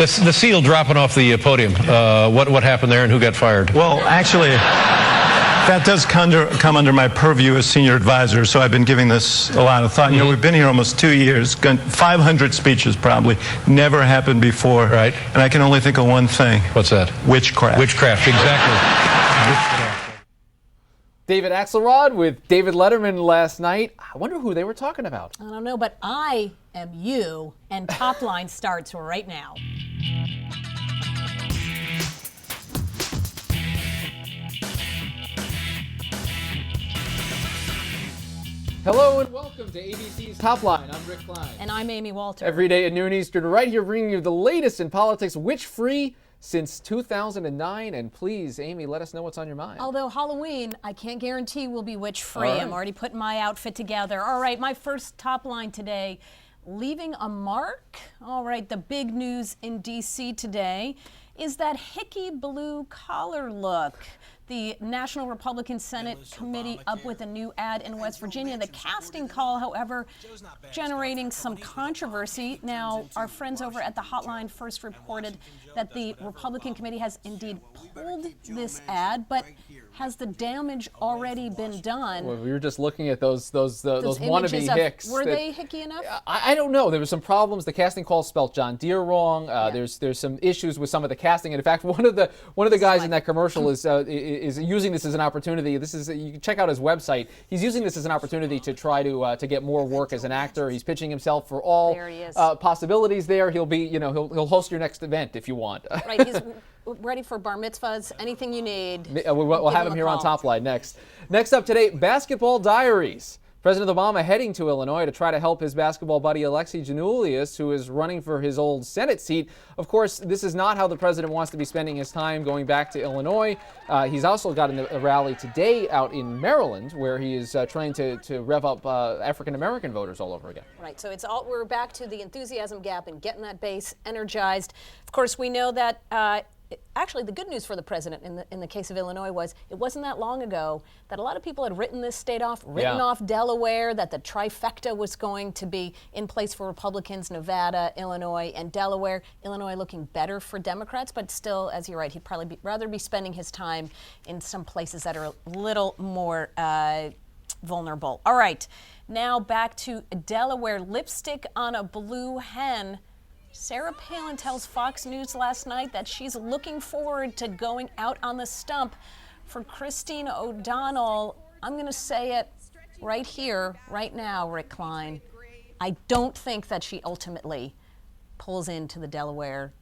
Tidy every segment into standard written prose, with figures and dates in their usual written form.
The seal dropping off the podium. What happened there and who got fired? Well, actually, that does come under my purview as senior advisor, so I've been giving this a lot of thought. You know, we've been here almost 2 years, 500 speeches probably, never happened before. Right. And I can only think of one thing. What's that? Witchcraft. Witchcraft, exactly. Witchcraft. David Axelrod with David Letterman last night. I wonder who they were talking about. I don't know, but I am you, and Top Line starts right now. Hello and welcome to ABC's Top Line. I'm Rick Klein. And I'm Amy Walter. Every day at noon Eastern, right here bringing you the latest in politics, witch-free since 2009. And please, Amy, let us know what's on your mind. Although Halloween, I can't guarantee will be witch-free. All right. I'm already putting my outfit together. All right, my first Top Line today, leaving a mark. All right, the big news in D.C. today is that hickey blue collar look. The National Republican Senate Committee up with a new ad in West Virginia. The casting call, however, generating some controversy. Now, our friends over at the Hotline first reported that the Republican Committee has indeed pulled this ad, but has the damage already been done? Well, we were just looking at those wannabe hicks. Were they hickey enough? I don't know. There were some problems. The casting call spelled John Deere wrong. There's some issues with some of the casting. And in fact, one of the guys in that commercial is using this as an opportunity. This is, you can check out his website. He's using this as an opportunity to try to get more work as an actor. He's pitching himself for all possibilities there. He'll be, he'll host your next event if you want. Right. He's ready for bar mitzvahs, anything you need. We'll have him here on Top Line next. Next up today, basketball diaries. President Obama heading to Illinois to try to help his basketball buddy Alexei Giannoulias, who is running for his old Senate seat. Of course, this is not how the president wants to be spending his time going back to Illinois. He's also got a rally today out in Maryland, where he is trying to rev up African-American voters all over again. Right, so we're back to the enthusiasm gap and getting that base energized. Of course, we know that actually, the good news for the president in the case of Illinois was it wasn't that long ago that a lot of people had written this state off, off Delaware, that the trifecta was going to be in place for Republicans, Nevada, Illinois, and Delaware. Illinois looking better for Democrats, but still, as you're right, he'd probably rather be spending his time in some places that are a little more vulnerable. All right, now back to Delaware. Lipstick on a blue hen. Sarah Palin tells Fox News last night that she's looking forward to going out on the stump for Christine O'Donnell. I'm going to say it right here, right now, Rick Klein. I don't think that she ultimately pulls into the Delaware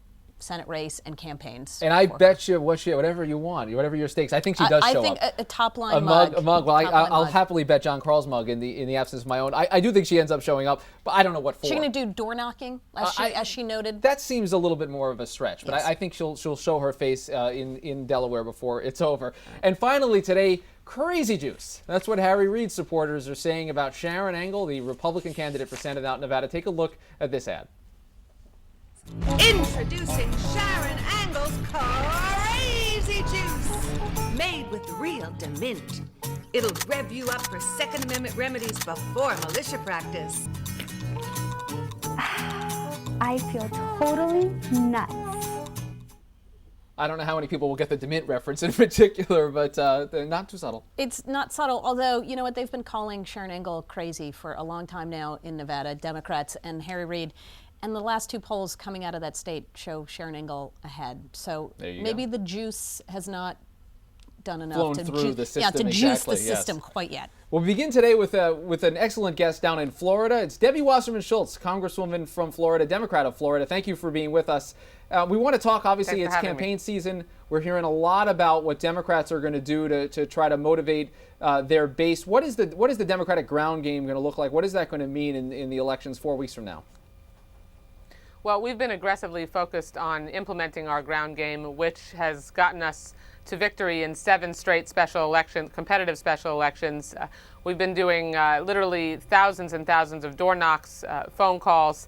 Senate race and campaigns. And I bet you whatever you want, whatever your stakes, I think she does show up. I think a top-line mug. A mug. Well, I'll happily bet John Carl's mug in the absence of my own. I do think she ends up showing up, but I don't know what for. Is she going to do door knocking, as she noted? That seems a little bit more of a stretch, but I think she'll show her face in Delaware before it's over. And finally today, crazy juice. That's what Harry Reid supporters are saying about Sharon Engel, the Republican candidate for Senate out in Nevada. Take a look at this ad. Introducing Sharon Engel's Crazy Juice, made with real Demint. It'll rev you up for Second Amendment remedies before militia practice. I feel totally nuts. I don't know how many people will get the Demint reference in particular, but they're not too subtle. It's not subtle, although, you know what, they've been calling Sharon Engel crazy for a long time now in Nevada, Democrats and Harry Reid. And the last two polls coming out of that state show Sharon Engel ahead. So maybe the juice has not done enough to juice the system quite yet. We'll begin today with an excellent guest down in Florida. It's Debbie Wasserman Schultz, Congresswoman from Florida, Democrat of Florida. Thank you for being with us. We want to talk, obviously, it's campaign season. We're hearing a lot about what Democrats are going to do to try to motivate their base. What is the Democratic ground game going to look like? What is that going to mean in the elections 4 weeks from now? Well, we've been aggressively focused on implementing our ground game, which has gotten us to victory in 7 straight competitive special elections. We've been doing literally thousands and thousands of door knocks, phone calls.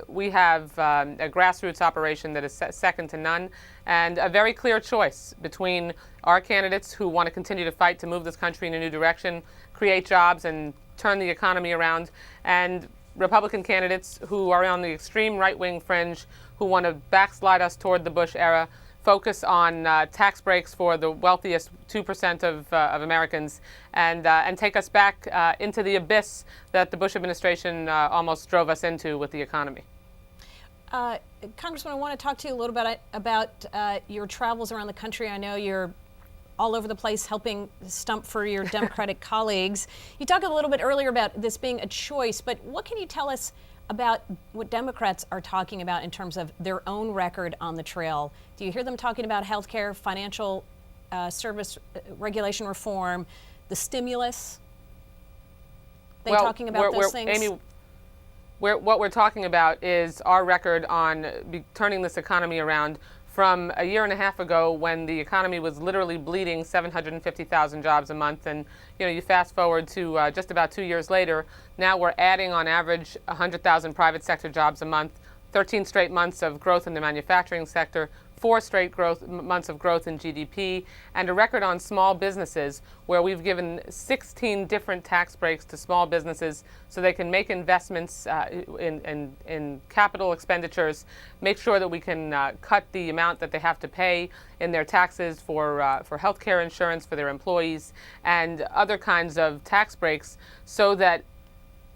We have a grassroots operation that is second to none, and a very clear choice between our candidates who want to continue to fight to move this country in a new direction, create jobs, and turn the economy around, and Republican candidates who are on the extreme right-wing fringe who want to backslide us toward the Bush era, focus on tax breaks for the wealthiest 2% of Americans, and take us back into the abyss that the Bush administration almost drove us into with the economy. Congressman, I want to talk to you a little bit about your travels around the country. I know you're all over the place helping stump for your Democratic colleagues. You talked a little bit earlier about this being a choice, but what can you tell us about what Democrats are talking about in terms of their own record on the trail? Do you hear them talking about health care, financial service regulation reform, the stimulus? They talking about those things? Amy, what we're talking about is our record on turning this economy around from a year and a half ago, when the economy was literally bleeding 750,000 jobs a month. And you fast forward to just about 2 years later, now we're adding on average 100,000 private sector jobs a month, 13 straight months of growth in the manufacturing sector, 4 straight months of growth in GDP, and a record on small businesses where we've given 16 different tax breaks to small businesses so they can make investments in capital expenditures, make sure that we can cut the amount that they have to pay in their taxes for health care insurance for their employees, and other kinds of tax breaks so that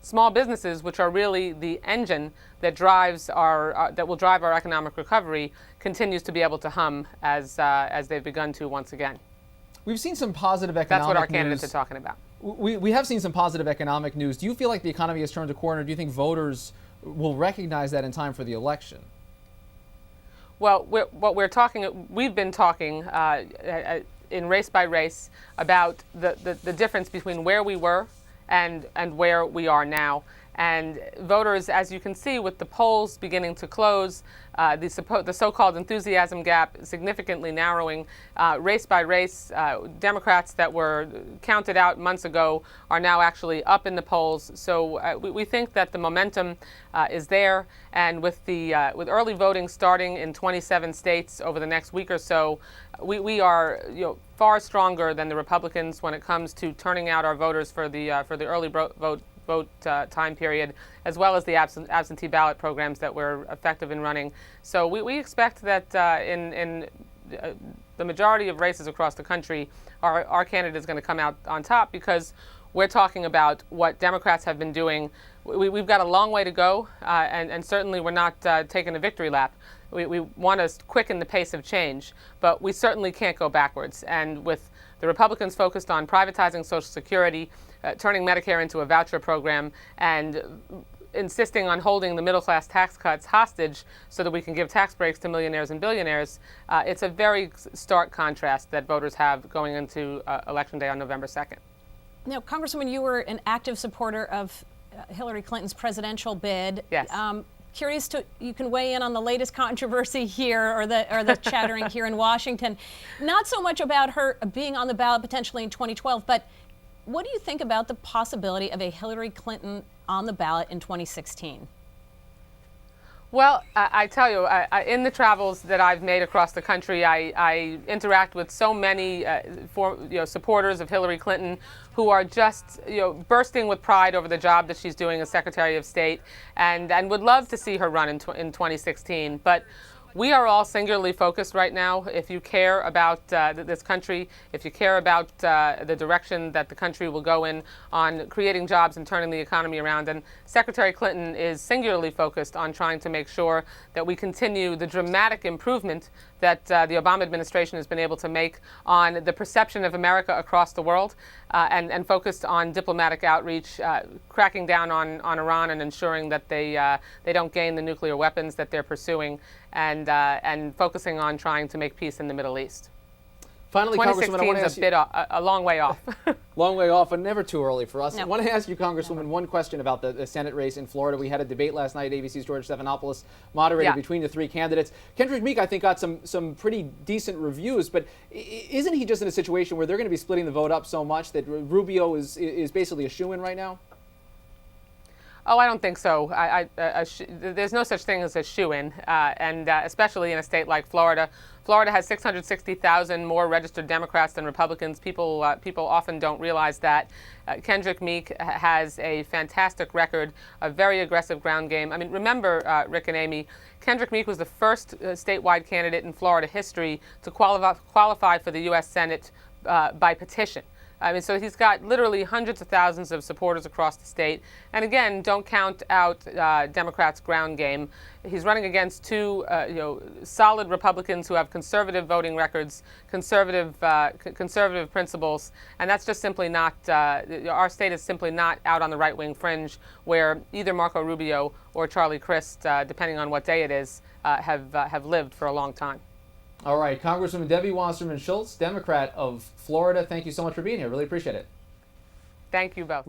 small businesses, which are really the engine that drives that will drive our economic recovery, continues to be able to hum as they've begun to once again. We've seen some positive economic news. That's what our candidates are talking about. We have seen some positive economic news. Do you feel like the economy has turned a corner? Do you think voters will recognize that in time for the election? Well, we've been talking in race by race about the difference between where we were and where we are now. And voters, as you can see with the polls beginning to close, the so-called enthusiasm gap significantly narrowing, race by race, Democrats that were counted out months ago are now actually up in the polls. So we think that the momentum is there, and with early voting starting in 27 states over the next week or so, we are far stronger than the Republicans when it comes to turning out our voters for the early vote time period, as well as the absentee ballot programs that we're effective in running. So we expect that in the majority of races across the country, our candidate is going to come out on top, because we're talking about what Democrats have been doing. We've got a long way to go, and certainly we're not taking a victory lap. We want to quicken the pace of change, but we certainly can't go backwards. And with the Republicans focused on privatizing Social Security, turning Medicare into a voucher program, and insisting on holding the middle class tax cuts hostage so that we can give tax breaks to millionaires and billionaires, it's a very stark contrast that voters have going into Election Day on November 2nd. Now, Congresswoman, you were an active supporter of Hillary Clinton's presidential bid. Yes. Curious you can weigh in on the latest controversy here, or the chattering here in Washington. Not so much about her being on the ballot potentially in 2012, but what do you think about the possibility of a Hillary Clinton on the ballot in 2016? Well, I tell you, in the travels that I've made across the country, I interact with so many supporters of Hillary Clinton who are just bursting with pride over the job that she's doing as Secretary of State, and would love to see her run in 2016. But we are all singularly focused right now. If you care about this country, if you care about the direction that the country will go in on creating jobs and turning the economy around, and Secretary Clinton is singularly focused on trying to make sure that we continue the dramatic improvement that the Obama administration has been able to make on the perception of America across the world, and focused on diplomatic outreach, cracking down on Iran and ensuring that they don't gain the nuclear weapons that they're pursuing, and focusing on trying to make peace in the Middle East. Finally, Congresswoman, I want to ask you a long way off. Long way off, and never too early for us. No. I want to ask you, Congresswoman, one question about the Senate race in Florida. We had a debate last night. ABC's George Stephanopoulos moderated between the three candidates. Kendrick Meek, I think, got some pretty decent reviews, but isn't he just in a situation where they're going to be splitting the vote up so much that Rubio is basically a shoo-in right now? Oh, I don't think so. There's no such thing as a shoo-in, and especially in a state like Florida. Florida has 660,000 more registered Democrats than Republicans. People often don't realize that. Kendrick Meek has a fantastic record, a very aggressive ground game. I mean, remember, Rick and Amy, Kendrick Meek was the first statewide candidate in Florida history to qualify for the U.S. Senate by petition. I mean, so he's got literally hundreds of thousands of supporters across the state. And again, don't count out Democrats' ground game. He's running against two, solid Republicans who have conservative voting records, conservative principles, and that's just simply not. Our state is simply not out on the right-wing fringe, where either Marco Rubio or Charlie Crist, depending on what day it is, have lived for a long time. All right, Congresswoman Debbie Wasserman Schultz, Democrat of Florida, thank you so much for being here. Really appreciate it. Thank you both.